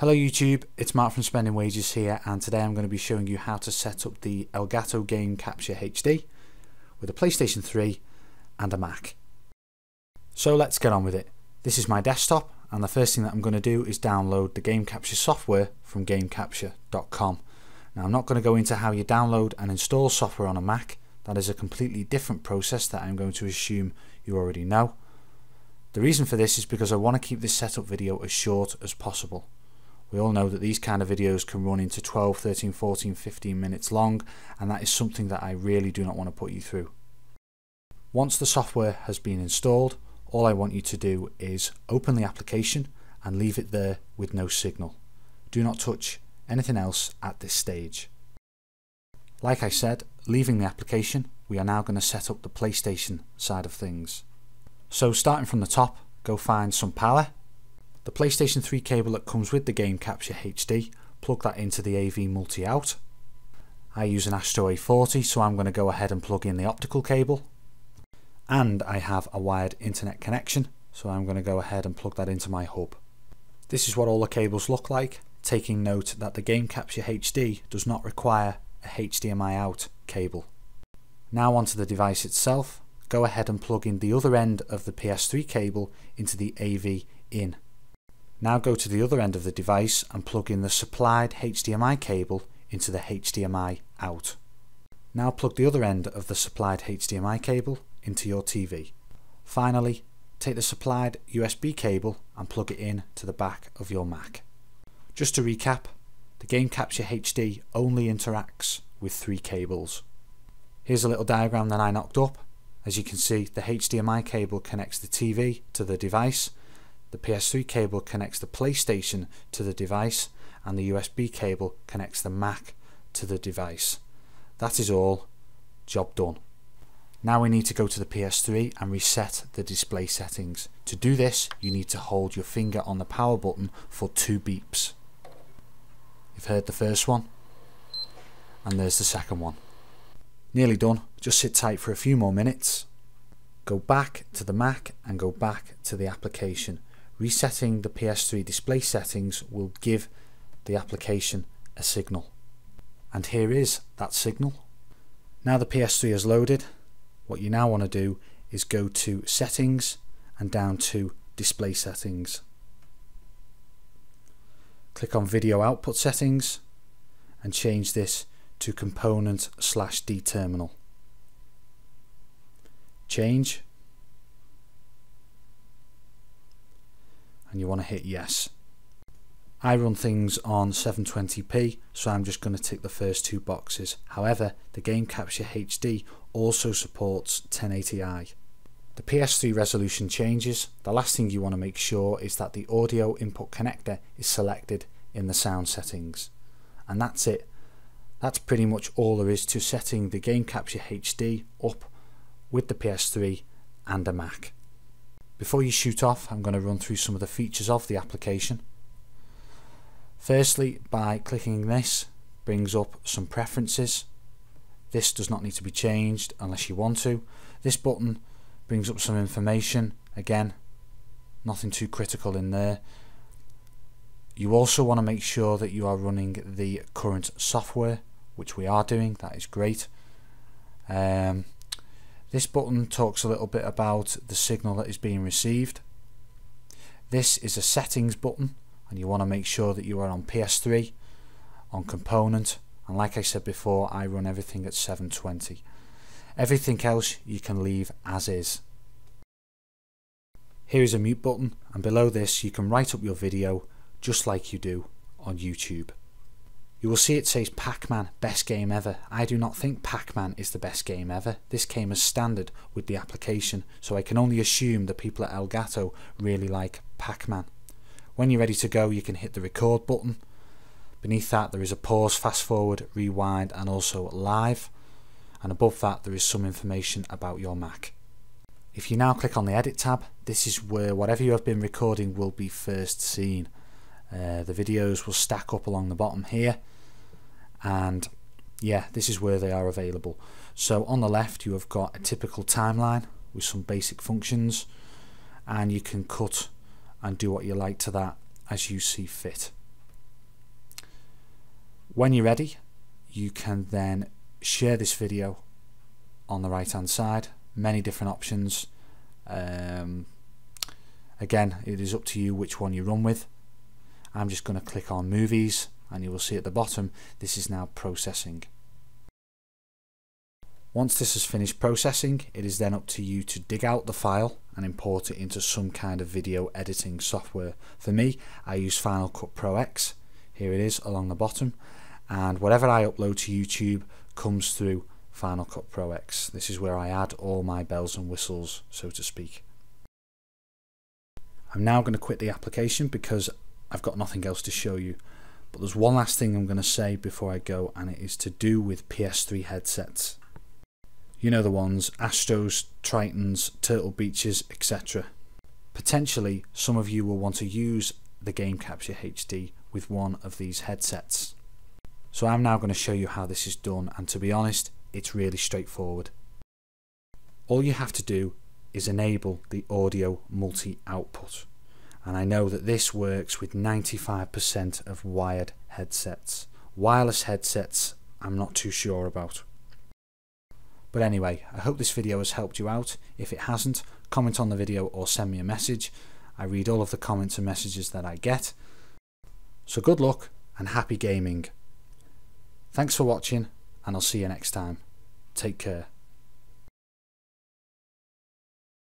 Hello YouTube, it's Mark from SpendingWages here, and today I'm going to be showing you how to set up the Elgato Game Capture HD with a PlayStation 3 and a Mac. So let's get on with it. This is my desktop, and the first thing that I'm going to do is download the Game Capture software from GameCapture.com. Now I'm not going to go into how you download and install software on a Mac. That is a completely different process that I'm going to assume you already know. The reason for this is because I want to keep this setup video as short as possible. We all know that these kind of videos can run into 12, 13, 14, 15 minutes long, and that is something that I really do not want to put you through. Once the software has been installed, all I want you to do is open the application and leave it there with no signal. Do not touch anything else at this stage. Like I said, leaving the application, we are now going to set up the PlayStation side of things. So starting from the top, go find some power. The PlayStation 3 cable that comes with the Game Capture HD, plug that into the AV multi-out. I use an Astro A40, so I'm going to go ahead and plug in the optical cable. And I have a wired internet connection, so I'm going to go ahead and plug that into my hub. This is what all the cables look like, taking note that the Game Capture HD does not require a HDMI out cable. Now onto the device itself, go ahead and plug in the other end of the PS3 cable into the AV in. Now go to the other end of the device and plug in the supplied HDMI cable into the HDMI out. Now plug the other end of the supplied HDMI cable into your TV. Finally, take the supplied USB cable and plug it in to the back of your Mac. Just to recap, the Game Capture HD only interacts with 3 cables. Here's a little diagram that I knocked up. As you can see, the HDMI cable connects the TV to the device, the PS3 cable connects the PlayStation to the device, and the USB cable connects the Mac to the device. That is all. Job done. Now we need to go to the PS3 and reset the display settings. To do this, you need to hold your finger on the power button for 2 beeps. You've heard the first one, and there's the second one. Nearly done. Just sit tight for a few more minutes. Go back to the Mac and go back to the application. Resetting the PS3 display settings will give the application a signal. And here is that signal. Now the PS3 is loaded, what you now want to do is go to Settings and down to Display Settings. Click on Video Output Settings and change this to Component/D Terminal. Change, and you want to hit yes. I run things on 720p, so I'm just going to tick the first 2 boxes. However, the Game Capture HD also supports 1080i. The PS3 resolution changes. The last thing you want to make sure is that the audio input connector is selected in the sound settings. And that's it. That's pretty much all there is to setting the Game Capture HD up with the PS3 and a Mac. Before you shoot off, I'm going to run through some of the features of the application. Firstly, by clicking this, brings up some preferences. This does not need to be changed unless you want to. This button brings up some information. Again, nothing too critical in there. You also want to make sure that you are running the current software, which we are doing. That is great. This button talks a little bit about the signal that is being received. This is a settings button, and you want to make sure that you are on PS3, on component, and like I said before, I run everything at 720. Everything else you can leave as is. Here is a mute button, and below this you can write up your video just like you do on YouTube. You will see it says Pac-Man, best game ever. I do not think Pac-Man is the best game ever. This came as standard with the application, so I can only assume the people at Elgato really like Pac-Man. When you're ready to go, you can hit the record button. Beneath that there is a pause, fast forward, rewind, and also live. And above that there is some information about your Mac. If you now click on the edit tab, this is where whatever you have been recording will be first seen. The videos will stack up along the bottom here, and yeah, this is where they are available. So on the left you have got a typical timeline with some basic functions, and you can cut and do what you like to that as you see fit. When you're ready, you can then share this video on the right hand side. Many different options. Again, it is up to you which one you run with. I'm just going to click on movies, and you will see at the bottom this is now processing. Once this has finished processing, it is then up to you to dig out the file and import it into some kind of video editing software. For me, I use Final Cut Pro X. Here it is along the bottom, and whatever I upload to YouTube comes through Final Cut Pro X. This is where I add all my bells and whistles, so to speak. I'm now going to quit the application because I've got nothing else to show you. But there's one last thing I'm going to say before I go, and it is to do with PS3 headsets. You know the ones, Astros, Tritons, Turtle Beaches, etc. Potentially some of you will want to use the Game Capture HD with one of these headsets. So I'm now going to show you how this is done, and to be honest, it's really straightforward. All you have to do is enable the audio multi-output, and I know that this works with 95% of wired headsets. Wireless headsets I'm not too sure about. But anyway, I hope this video has helped you out. If it hasn't, comment on the video or send me a message. I read all of the comments and messages that I get. So good luck and happy gaming. Thanks for watching, and I'll see you next time. Take care.